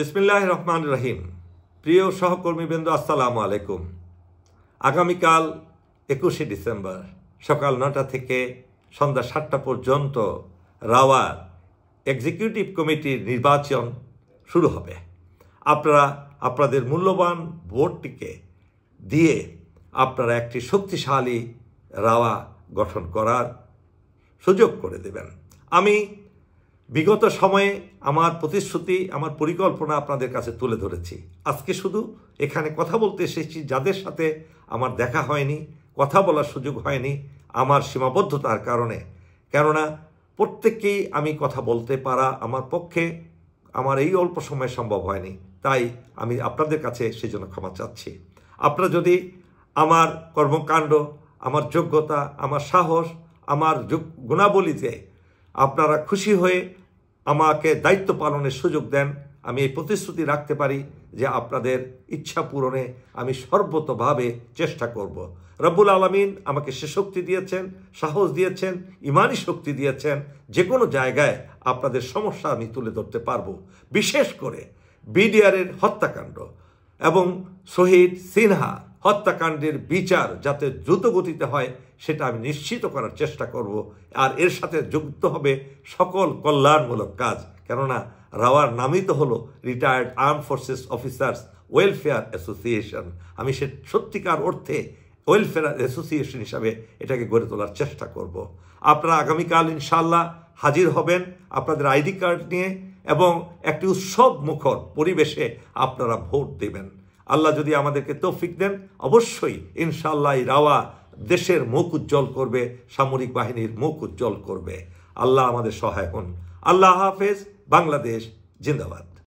বিসমিল্লাহির রহমানির রহিম। প্রিয় সহকর্মীবৃন্দ, আসসালামু আলাইকুম। আগামীকাল 21শে ডিসেম্বর সকাল 9টা থেকে সন্ধ্যা 7টা পর্যন্ত রাওয়ার এক্সিকিউটিভ কমিটির নির্বাচন শুরু হবে। আপনারা আপনাদের মূল্যবান ভোটটিকে দিয়ে আপনারা একটি শক্তিশালী রাওয়া গঠন করার সুযোগ করে দেবেন। আমি বিগত সময়ে আমার প্রতিশ্রুতি, আমার পরিকল্পনা আপনাদের কাছে তুলে ধরেছি। আজকে শুধু এখানে কথা বলতে এসেছি যাদের সাথে আমার দেখা হয়নি, কথা বলার সুযোগ হয়নি আমার সীমাবদ্ধতার কারণে। কেননা প্রত্যেককেই আমি কথা বলতে পারা আমার পক্ষে আমার এই অল্প সময় সম্ভব হয়নি, তাই আমি আপনাদের কাছে সেজন্য ক্ষমা চাচ্ছি। আপনারা যদি আমার কর্মকাণ্ড, আমার যোগ্যতা, আমার সাহস, আমার গুণাবলীতে আপনারা খুশি হয়ে আমাকে দায়িত্ব পালনের সুযোগ দেন, আমি এই প্রতিশ্রুতি রাখতে পারি যে আপনাদের ইচ্ছা পূরণে আমি সর্বতভাবে চেষ্টা করব। রব্বুল আলামিন আমাকে সে শক্তি দিয়েছেন, সাহস দিয়েছেন, ইমানি শক্তি দিয়েছেন, যে কোনো জায়গায় আপনাদের সমস্যা আমি তুলে ধরতে পারবো। বিশেষ করে বিডিআরের হত্যাকাণ্ড এবং শহীদ সিনহা হত্যাকাণ্ডের বিচার যাতে দ্রুত গতিতে হয় সেটা আমি নিশ্চিত করার চেষ্টা করব। আর এর সাথে যুক্ত হবে সকল কল্যাণমূলক কাজ, কেননা রাওয়ার নামই তো হলো retired arm forces officers welfare association. আমি সে সত্যিকার অর্থে ওয়েলফেয়ার অ্যাসোসিয়েশন হিসাবে এটাকে গড়ে তোলার চেষ্টা করব। আপনারা আগামীকাল ইনশাল্লাহ হাজির হবেন আপনাদের আইডি কার্ড নিয়ে এবং একটি উৎসব মুখর পরিবেশে আপনারা ভোট দেবেন। আল্লাহ যদি আমাদেরকে তৌফিক দেন, অবশ্যই ইনশাআল্লাহ রাওয়া দেশের মুখ উজ্জ্বল করবে, সামরিক বাহিনীর মুখ উজ্জ্বল করবে। আল্লাহ আমাদের সহায় হন। আল্লাহ হাফেজ। বাংলাদেশ জিন্দাবাদ।